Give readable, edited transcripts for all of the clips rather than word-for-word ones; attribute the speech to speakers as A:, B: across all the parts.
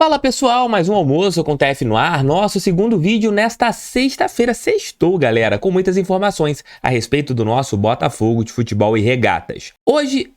A: Fala pessoal, mais um almoço com TF no ar, nosso segundo vídeo nesta sexta-feira. Sextou, galera, com muitas informações a respeito do nosso Botafogo de futebol e regatas. Hoje,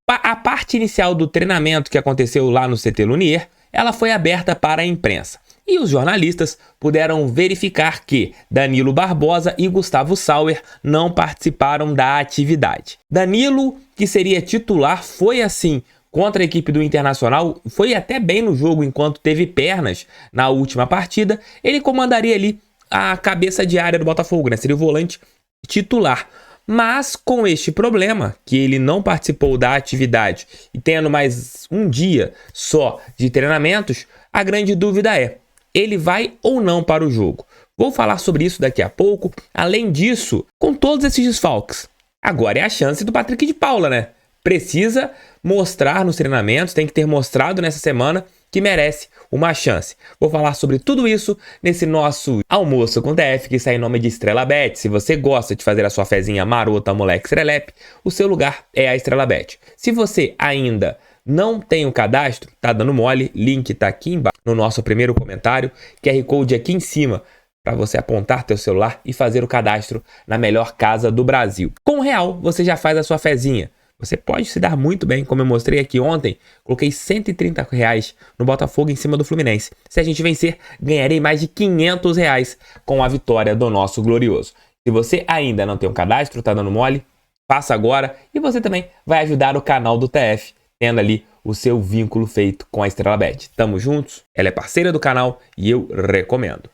A: a parte inicial do treinamento que aconteceu lá no CT Lunier, ela foi aberta para a imprensa. E os jornalistas puderam verificar que Danilo Barbosa e Gustavo Sauer não participaram da atividade. Danilo, que seria titular, foi assim contra a equipe do Internacional, foi até bem no jogo enquanto teve pernas na última partida. Ele comandaria ali a cabeça de área do Botafogo, né? Seria o volante titular. Mas com este problema, que ele não participou da atividade e tendo mais um dia só de treinamentos, a grande dúvida é: ele vai ou não para o jogo? Vou falar sobre isso daqui a pouco. Além disso, com todos esses desfalques, agora é a chance do Patrick de Paula, né? Precisa mostrar nos treinamentos, tem que ter mostrado nessa semana que merece uma chance. Vou falar sobre tudo isso nesse nosso almoço com TF, que sai em nome de Estrela Bet. Se você gosta de fazer a sua fezinha marota, moleque serelepe, o seu lugar é a Estrela Bet. Se você ainda não tem o cadastro, tá dando mole, link tá aqui embaixo no nosso primeiro comentário, QR Code aqui em cima, para você apontar teu celular e fazer o cadastro na melhor casa do Brasil. Com R$1 você já faz a sua fezinha. Você pode se dar muito bem, como eu mostrei aqui ontem. Coloquei R$130 no Botafogo em cima do Fluminense. Se a gente vencer, ganharei mais de R$500 com a vitória do nosso glorioso. Se você ainda não tem um cadastro, tá dando mole, faça agora. E você também vai ajudar o canal do TF, tendo ali o seu vínculo feito com a Estrela Bet. Tamo juntos, ela é parceira do canal e eu recomendo.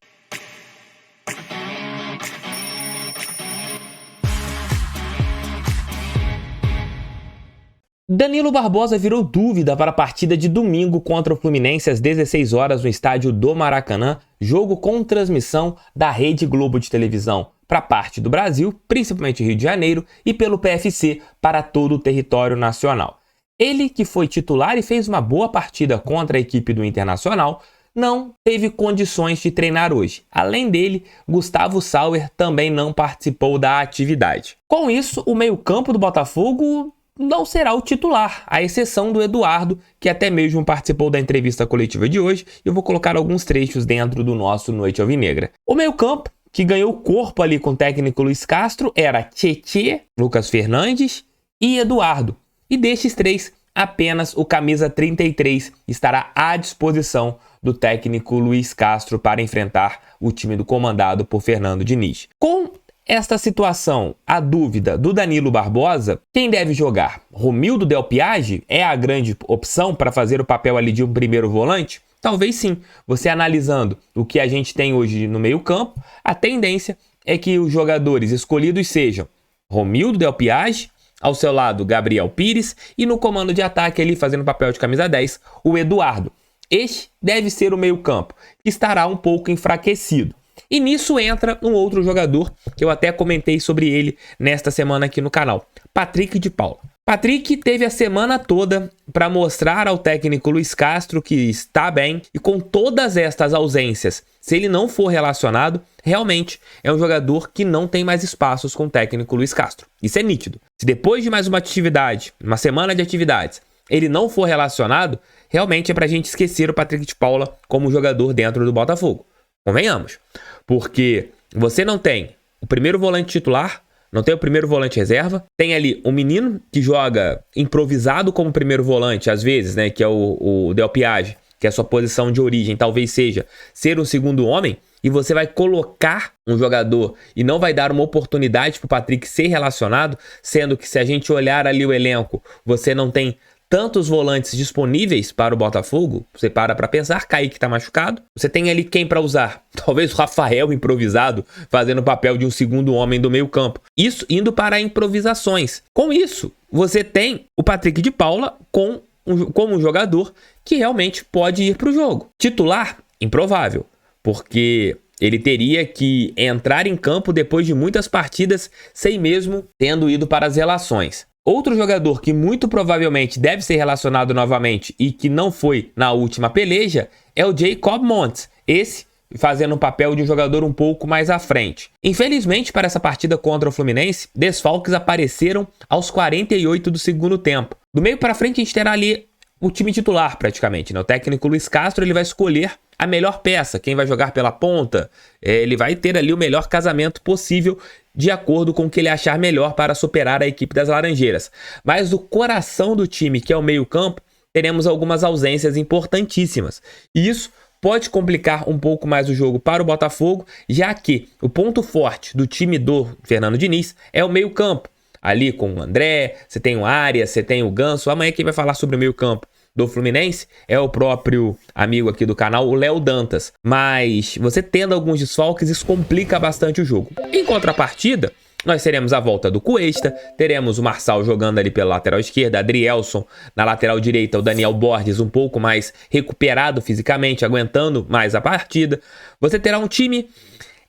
A: Danilo Barbosa virou dúvida para a partida de domingo contra o Fluminense às 16 horas no estádio do Maracanã, jogo com transmissão da Rede Globo de televisão para parte do Brasil, principalmente Rio de Janeiro, e pelo PFC para todo o território nacional. Ele, que foi titular e fez uma boa partida contra a equipe do Internacional, não teve condições de treinar hoje. Além dele, Gustavo Sauer também não participou da atividade. Com isso, o meio-campo do Botafogo não será o titular, à exceção do Eduardo, que até mesmo participou da entrevista coletiva de hoje. Eu vou colocar alguns trechos dentro do nosso Noite Alvinegra. O meio-campo, que ganhou corpo ali com o técnico Luiz Castro, era Tietê, Lucas Fernandes e Eduardo. E destes três, apenas o camisa 33 estará à disposição do técnico Luiz Castro para enfrentar o time comandado por Fernando Diniz. Com esta situação, a dúvida do Danilo Barbosa, quem deve jogar? Romildo Del Piage é a grande opção para fazer o papel ali de um primeiro volante? Talvez sim. Você analisando o que a gente tem hoje no meio-campo, a tendência é que os jogadores escolhidos sejam Romildo Del Piage, ao seu lado Gabriel Pires e no comando de ataque ali fazendo o papel de camisa 10, o Eduardo. Este deve ser o meio-campo, que estará um pouco enfraquecido. E nisso entra um outro jogador, que eu até comentei sobre ele nesta semana aqui no canal, Patrick de Paula. Patrick teve a semana toda para mostrar ao técnico Luiz Castro que está bem, e com todas estas ausências, se ele não for relacionado, realmente é um jogador que não tem mais espaços com o técnico Luiz Castro. Isso é nítido. Se depois de mais uma atividade, uma semana de atividades, ele não for relacionado, realmente é para a gente esquecer o Patrick de Paula como jogador dentro do Botafogo. Convenhamos. Porque você não tem o primeiro volante titular, não tem o primeiro volante reserva, tem ali um menino que joga improvisado como primeiro volante, às vezes, né, que é o Del Piage, que é a sua posição de origem, talvez seja ser um segundo homem, e você vai colocar um jogador e não vai dar uma oportunidade para o Patrick ser relacionado, sendo que se a gente olhar ali o elenco, você não tem tantos volantes disponíveis para o Botafogo. Você para pensar, Kaique está machucado. Você tem ali quem para usar? Talvez o Rafael improvisado, fazendo o papel de um segundo homem do meio campo. Isso indo para improvisações. Com isso, você tem o Patrick de Paula como um jogador que realmente pode ir para o jogo. Titular? Improvável, porque ele teria que entrar em campo depois de muitas partidas sem mesmo tendo ido para as relações. Outro jogador que muito provavelmente deve ser relacionado novamente e que não foi na última peleja é o Jacob Montes, esse fazendo o papel de um jogador um pouco mais à frente. Infelizmente, para essa partida contra o Fluminense, desfalques apareceram aos 48 do segundo tempo. Do meio para frente a gente terá ali o time titular praticamente, né? O técnico Luiz Castro, ele vai escolher a melhor peça, quem vai jogar pela ponta, ele vai ter ali o melhor casamento possível de acordo com o que ele achar melhor para superar a equipe das Laranjeiras. Mas o coração do time, que é o meio-campo, teremos algumas ausências importantíssimas. E isso pode complicar um pouco mais o jogo para o Botafogo, já que o ponto forte do time do Fernando Diniz é o meio-campo. Ali com o André, você tem o Arias, você tem o Ganso. Amanhã quem vai falar sobre o meio-campo do Fluminense é o próprio amigo aqui do canal, o Léo Dantas. Mas você tendo alguns desfalques, isso complica bastante o jogo. Em contrapartida, nós teremos a volta do Cuesta, teremos o Marçal jogando ali pela lateral esquerda, Adrielson na lateral direita, o Daniel Borges um pouco mais recuperado fisicamente, aguentando mais a partida. Você terá um time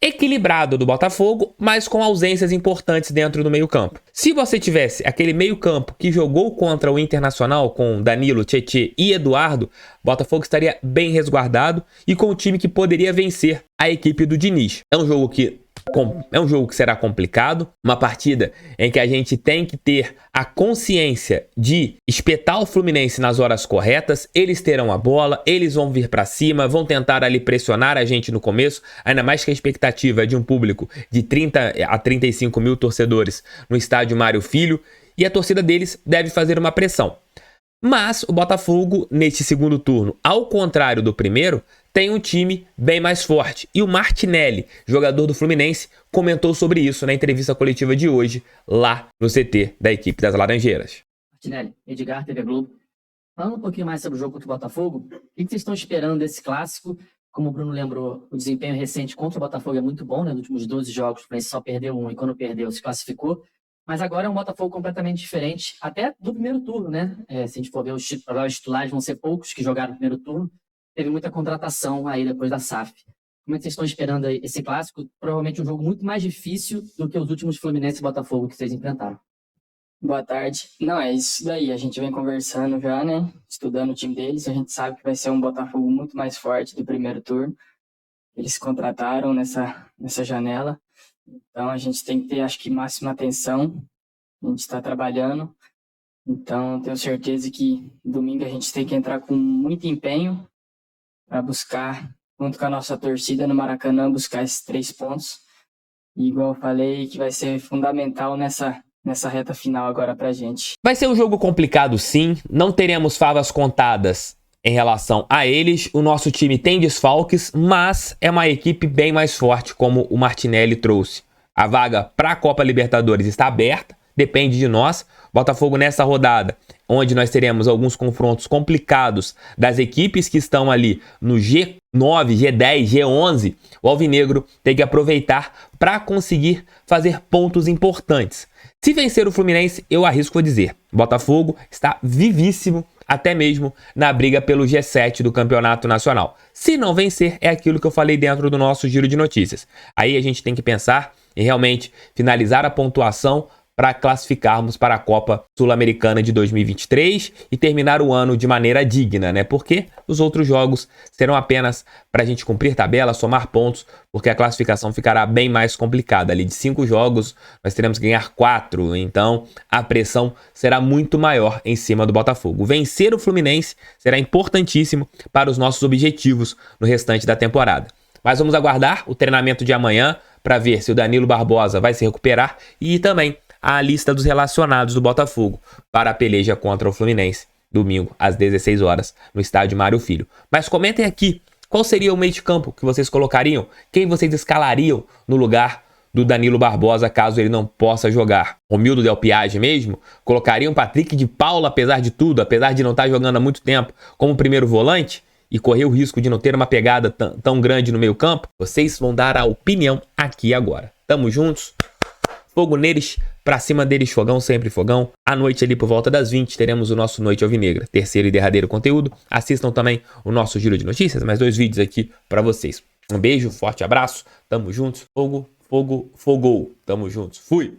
A: equilibrado do Botafogo, mas com ausências importantes dentro do meio-campo. Se você tivesse aquele meio-campo que jogou contra o Internacional com Danilo, Tietê e Eduardo, Botafogo estaria bem resguardado e com o time que poderia vencer a equipe do Diniz. É um jogo que será complicado, uma partida em que a gente tem que ter a consciência de espetar o Fluminense nas horas corretas. Eles terão a bola, eles vão vir para cima, vão tentar ali pressionar a gente no começo, ainda mais que a expectativa é de um público de 30 a 35 mil torcedores no estádio Mário Filho, e a torcida deles deve fazer uma pressão. Mas o Botafogo, neste segundo turno, ao contrário do primeiro, tem um time bem mais forte. E o Martinelli, jogador do Fluminense, comentou sobre isso na entrevista coletiva de hoje, lá no CT da equipe das Laranjeiras.
B: Martinelli, Edgar, TV Globo. Falando um pouquinho mais sobre o jogo contra o Botafogo, o que vocês estão esperando desse clássico? Como o Bruno lembrou, o desempenho recente contra o Botafogo é muito bom, né? Nos últimos 12 jogos, o Fluminense só perdeu um e quando perdeu se classificou. Mas agora é um Botafogo completamente diferente, até do primeiro turno, né? Se a gente for ver os titulares, vão ser poucos que jogaram no primeiro turno. Teve muita contratação aí depois da SAF. Como é que vocês estão esperando esse clássico? Provavelmente um jogo muito mais difícil do que os últimos Fluminense e Botafogo que vocês enfrentaram.
C: Boa tarde. Não, é isso daí. A gente vem conversando já, né? Estudando o time deles. A gente sabe que vai ser um Botafogo muito mais forte do primeiro turno. Eles contrataram nessa janela. Então, a gente tem que ter, acho que, máxima atenção. A gente está trabalhando. Então, tenho certeza que domingo a gente tem que entrar com muito empenho para buscar, junto com a nossa torcida no Maracanã, buscar esses 3 pontos. E, igual eu falei, que vai ser fundamental nessa reta final agora pra gente.
A: Vai ser um jogo complicado, sim. Não teremos favas contadas em relação a eles. O nosso time tem desfalques, mas é uma equipe bem mais forte, como o Martinelli trouxe. A vaga para a Copa Libertadores está aberta, depende de nós. Botafogo nessa rodada, onde nós teremos alguns confrontos complicados das equipes que estão ali no G9, G10, G11, o Alvinegro tem que aproveitar para conseguir fazer pontos importantes. Se vencer o Fluminense, eu arrisco a dizer, Botafogo está vivíssimo, até mesmo na briga pelo G7 do Campeonato Nacional. Se não vencer, é aquilo que eu falei dentro do nosso giro de notícias. Aí a gente tem que pensar em realmente finalizar a pontuação para classificarmos para a Copa Sul-Americana de 2023 e terminar o ano de maneira digna, né? Porque os outros jogos serão apenas para a gente cumprir tabela, somar pontos, porque a classificação ficará bem mais complicada. Ali de 5 jogos, nós teremos que ganhar 4, então a pressão será muito maior em cima do Botafogo. Vencer o Fluminense será importantíssimo para os nossos objetivos no restante da temporada. Mas vamos aguardar o treinamento de amanhã para ver se o Danilo Barbosa vai se recuperar e também a lista dos relacionados do Botafogo para a peleja contra o Fluminense, domingo às 16 horas, no estádio Mário Filho. Mas comentem aqui, qual seria o meio de campo que vocês colocariam? Quem vocês escalariam no lugar do Danilo Barbosa, caso ele não possa jogar? Romildo Del Piage mesmo? Colocariam Patrick de Paula, apesar de tudo, apesar de não estar jogando há muito tempo, como primeiro volante? E correr o risco de não ter uma pegada tão grande no meio campo? Vocês vão dar a opinião aqui agora. Tamo juntos? Fogo neles, pra cima deles, fogão, sempre fogão. À noite ali por volta das 20 teremos o nosso Noite Alvinegra, terceiro e derradeiro conteúdo. Assistam também o nosso giro de notícias, mais 2 vídeos aqui pra vocês. Um beijo, forte abraço, tamo juntos, fogo, fogo, fogou. Tamo juntos, fui!